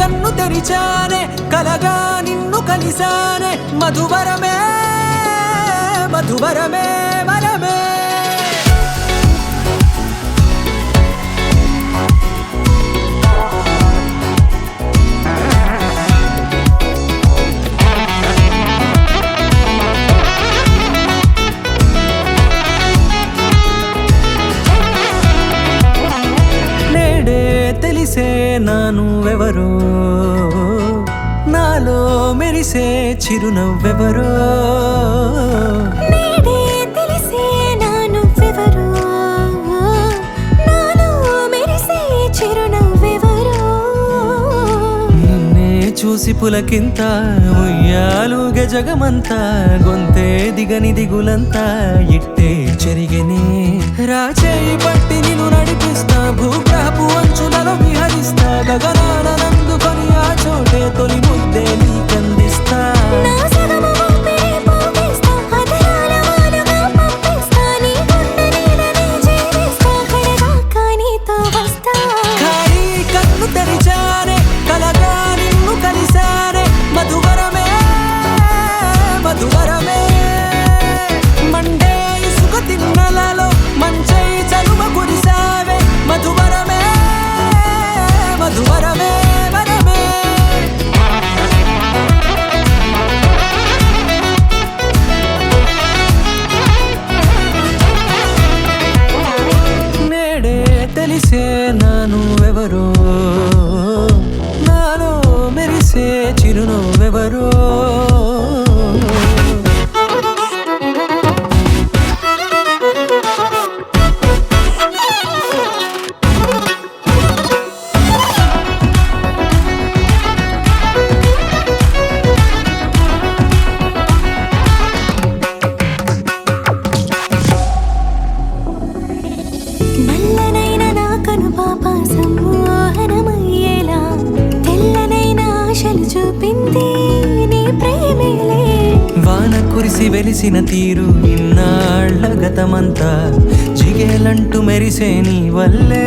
కన్ను తెరిచానే కలగా నిన్ను కలిసానే మధువరమే మధువరమే వరమే తెలిసే నానువెవరో నాలో మెరిసే చిరునవ్వెవరో నేడే తెలిసే నానువెవరో నాలో మెరిసే చిరునవ్వెవరో నిన్నే చూసి పులకింత ఉయ్యాలుగే జగమంతా గొంతే దిగని దిగులంతా ఇట్టే చెరిగెనే రాచేయి పట్టి నిన్ను నడిపిస్తా భూగ్రహపు అంచులలో విహరిస్తా గగనాన నందుకొని ఆ చోటే తొలి ముద్దే నీకందిస్తా నా సగము ఊపిరి పోగేస్తా అదరాల వాలుగా పంపిస్తా నీ గుండె నీడనే జీవిస్తా కడదాకా నీతో వస్తా ఖాళీ కన్ను తెరిచానే కలగా నిన్ను కలిసానే మధువరమే మధువరమే మండే ఇసుక తిన్నలలో మంచై చలువ కురిసావే మధువరమే మధువరమే వరమే నేడే తెలిసే నానువెవరో నాలో మెరిసే చిరునవ్వెవరో నల్లనైన నా కనుపాప సమ్మోహనమయ్యేలా తెల్లనైన ఆశలు చూపింది నీ ప్రేమేలే వాన కురిసి వెలిసిన తీరు ఇన్నాళ్ల గతమంతా జిగేలంటూ మెరిసే నీ వల్లే